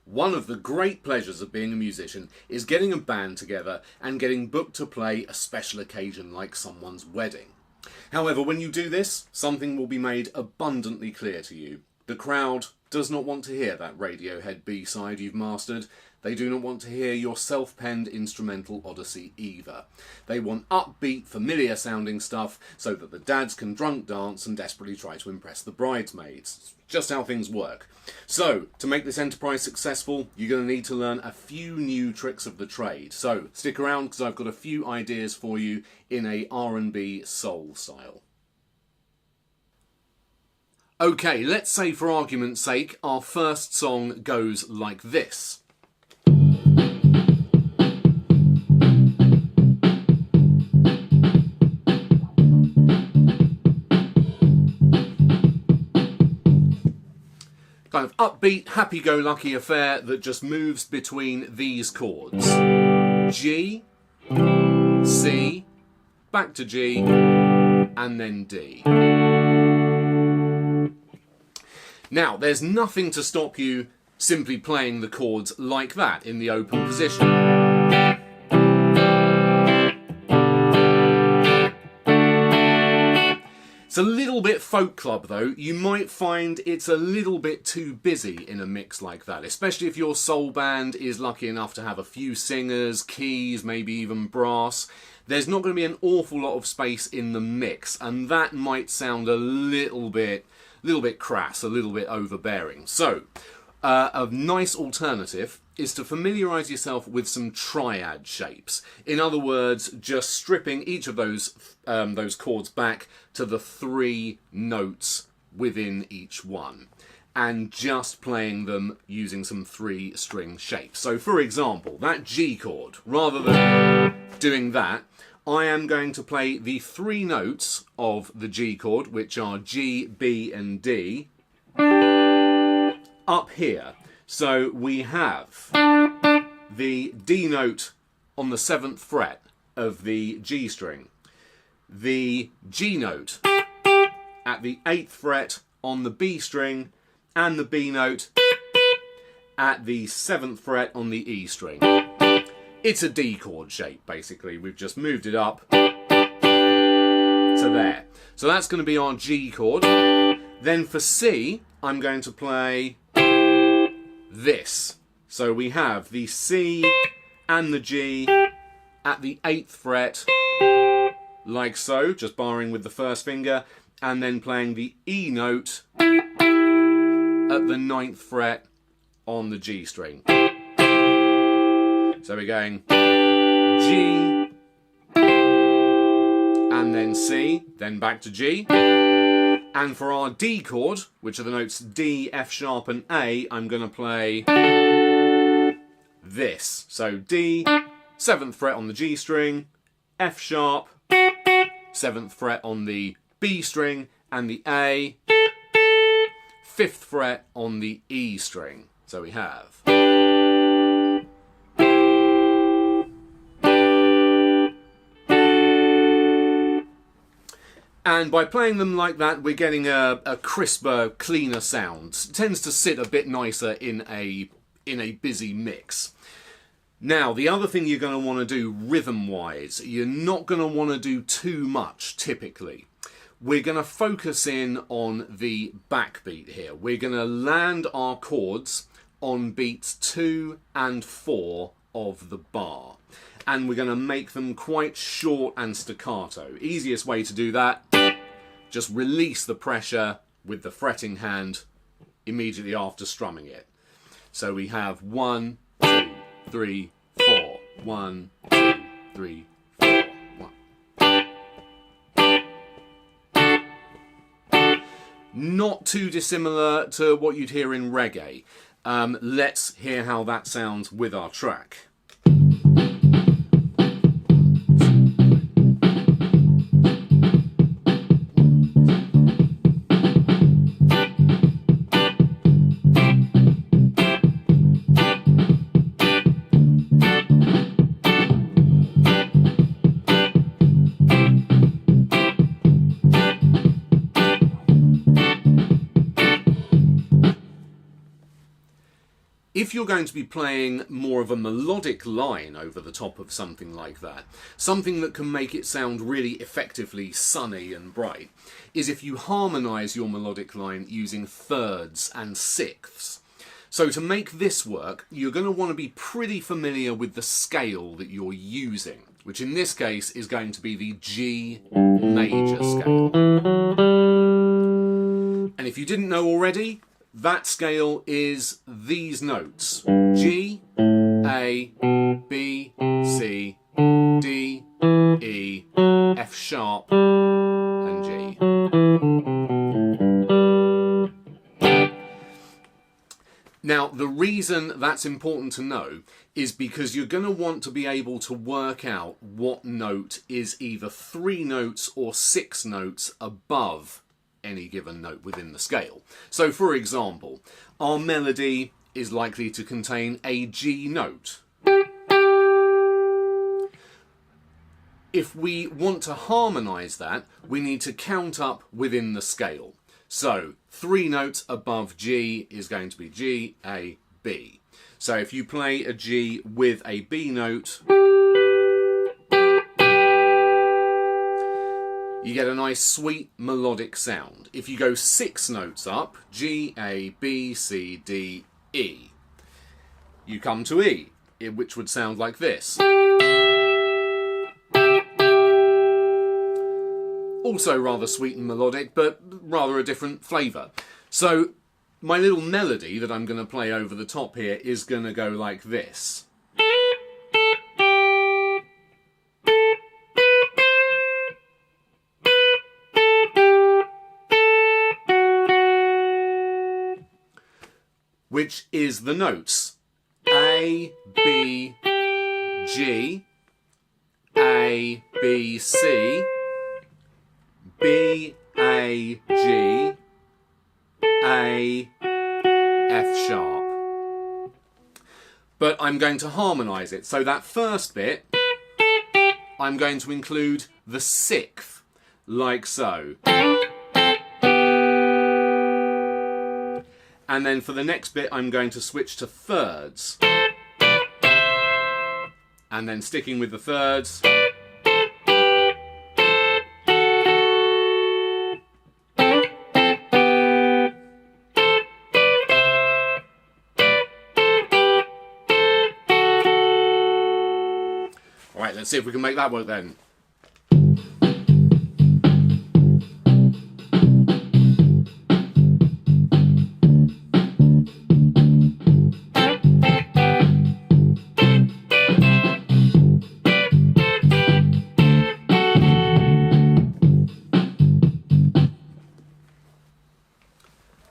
One of the great pleasures of being a musician is getting a band together and getting booked to play a special occasion like someone's wedding. However, when you do this, something will be made abundantly clear to you. The crowd does not want to hear that Radiohead B-side you've mastered. They do not want to hear your self-penned instrumental odyssey either. They want upbeat, familiar-sounding stuff so that the dads can drunk dance and desperately try to impress the bridesmaids. It's just how things work. So, to make this enterprise successful, you're going to need to learn a few new tricks of the trade. So, stick around because I've got a few ideas for you in a R&B soul style. Okay, let's say for argument's sake, our first song goes like this. Kind of upbeat, happy-go-lucky affair that just moves between these chords. G, C, back to G, and then D. Now, there's nothing to stop you simply playing the chords like that in the open position. It's a little bit folk club though. You might find it's a little bit too busy in a mix like that, especially if your soul band is lucky enough to have a few singers, keys, maybe even brass. There's not going to be an awful lot of space in the mix, and that might sound a little bit crass, a little bit overbearing. So, a nice alternative is to familiarise yourself with some triad shapes. In other words, just stripping each of those chords back to the 3 notes within each one, and just playing them using some 3-string shapes. So, for example, that G chord, rather than doing that, I am going to play the 3 notes of the G chord, which are G, B and D, up here. So we have the D note on the 7th fret of the G string, the G note at the 8th fret on the B string, and the B note at the 7th fret on the E string. It's a D chord shape, basically. We've just moved it up to there. So that's going to be our G chord. Then for C, I'm going to play this. So we have the C and the G at the 8th fret, like so, just barring with the first finger, and then playing the E note at the 9th fret on the G string. So we're going G, and then C, then back to G. And for our D chord, which are the notes D, F sharp and A, I'm going to play this. So D, 7th fret on the G string, F sharp, 7th fret on the B string, and the A, 5th fret on the E string. So we have... And by playing them like that, we're getting a crisper, cleaner sound. It tends to sit a bit nicer in a busy mix. Now, the other thing you're going to want to do rhythm-wise, you're not going to want to do too much, typically. We're going to focus in on the backbeat here. We're going to land our chords on beats 2 and 4 of the bar. And we're going to make them quite short and staccato. Easiest way to do that, just release the pressure with the fretting hand immediately after strumming it. So we have 1, 2, 3, 4. 1, 2, 3, 4. 1. Not too dissimilar to what you'd hear in reggae. Let's hear how that sounds with our track. If you're going to be playing more of a melodic line over the top of something like that, something that can make it sound really effectively sunny and bright, is if you harmonise your melodic line using thirds and sixths. So to make this work, you're going to want to be pretty familiar with the scale that you're using, which in this case is going to be the G major scale. And if you didn't know already, that scale is these notes: G, A, B, C, D, E, F sharp, and G. Now, the reason that's important to know is because you're going to want to be able to work out what note is either 3 notes or 6 notes above any given note within the scale. So, for example, our melody is likely to contain a G note. If we want to harmonise that, we need to count up within the scale. So 3 notes above G is going to be G, A, B. So if you play a G with a B note, you get a nice sweet melodic sound. If you go 6 notes up, G, A, B, C, D, E, you come to E, which would sound like this. Also rather sweet and melodic, but rather a different flavour. So my little melody that I'm going to play over the top here is going to go like this. Which is the notes A, B, G, A, B, C, B, A, G, A, F sharp. But I'm going to harmonise it. So that first bit, I'm going to include the 6th, like so. And then for the next bit, I'm going to switch to thirds. And then sticking with the thirds. Alright, let's see if we can make that work then.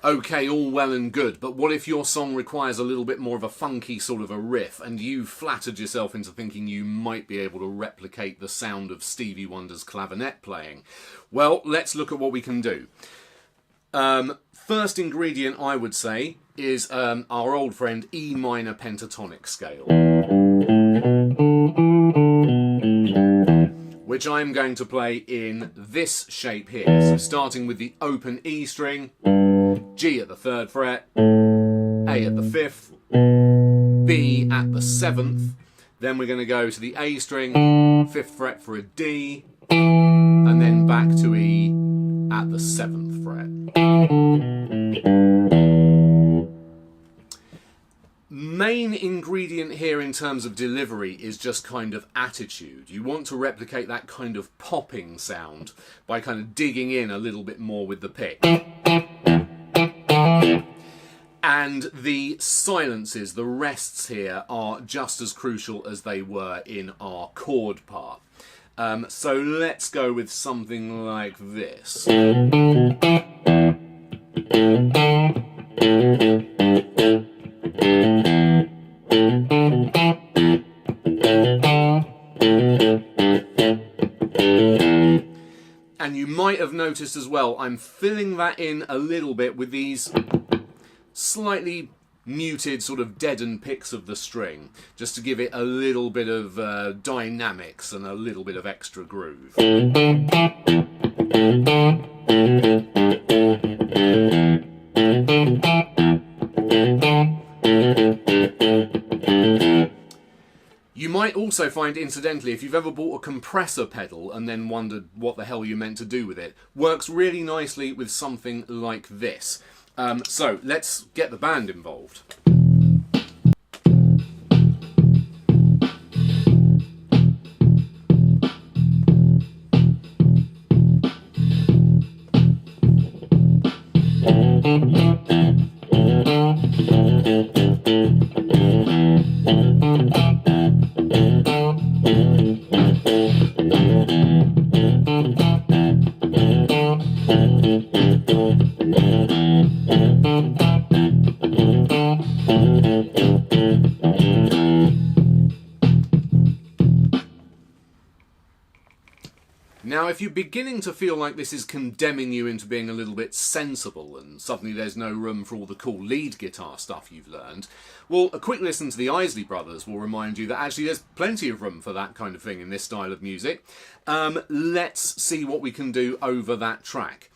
Okay, all well and good, but what if your song requires a little bit more of a funky sort of a riff and you flattered yourself into thinking you might be able to replicate the sound of Stevie Wonder's clavinet playing? Well, let's look at what we can do. First ingredient, I would say, is our old friend E minor pentatonic scale, which I'm going to play in this shape here. So starting with the open E string, G at the 3rd fret, A at the 5th, B at the 7th, then we're going to go to the A string, 5th fret for a D, and then back to E at the 7th fret. Main ingredient here in terms of delivery is just kind of attitude. You want to replicate that kind of popping sound by kind of digging in a little bit more with the pick. And the silences, the rests here, are just as crucial as they were in our chord part. So let's go with something like this. And you might have noticed as well, I'm filling that in a little bit with these slightly muted sort of deadened picks of the string, just to give it a little bit of dynamics and a little bit of extra groove. might also find, incidentally, if you've ever bought a compressor pedal and then wondered what the hell you're meant to do with it, works really nicely with something like this. So let's get the band involved. Now, if you're beginning to feel like this is condemning you into being a little bit sensible and suddenly there's no room for all the cool lead guitar stuff you've learned, well, a quick listen to the Isley Brothers will remind you that actually there's plenty of room for that kind of thing in this style of music. Let's see what we can do over that track.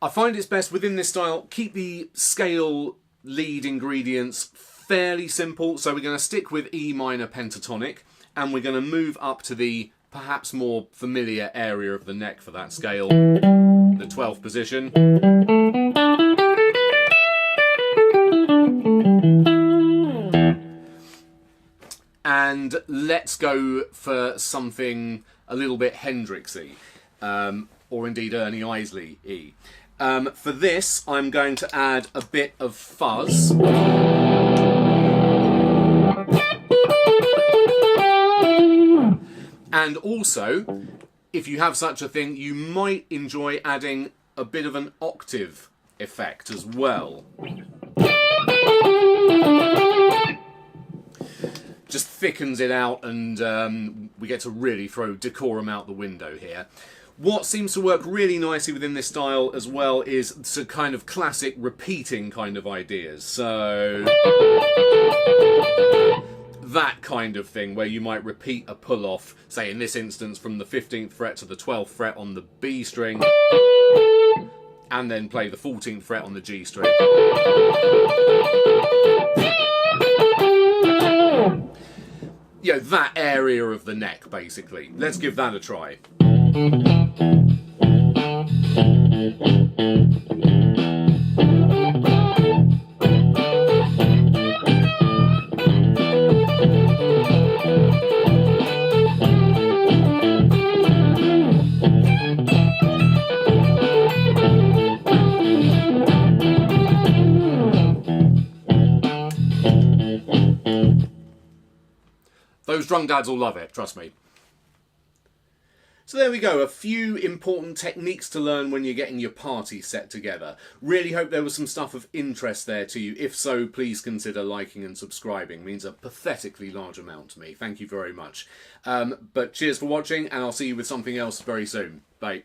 I find it's best within this style, keep the scale lead ingredients fairly simple. So we're going to stick with E minor pentatonic and we're going to move up to the perhaps more familiar area of the neck for that scale, the 12th position. And let's go for something a little bit Hendrixy, or indeed Ernie Isley-y. For this, I'm going to add a bit of fuzz. And also, if you have such a thing, you might enjoy adding a bit of an octave effect as well. Just thickens it out and we get to really throw decorum out the window here. What seems to work really nicely within this style as well is some kind of classic repeating kind of ideas. So that kind of thing where you might repeat a pull-off, say in this instance from the 15th fret to the 12th fret on the B string, and then play the 14th fret on the G string. You know, that area of the neck, basically. Let's give that a try. Those drunk dads will love it, trust me. So there we go, a few important techniques to learn when you're getting your party set together. Really hope there was some stuff of interest there to you. If so, please consider liking and subscribing. It means a pathetically large amount to me. Thank you very much. But cheers for watching, and I'll see you with something else very soon. Bye.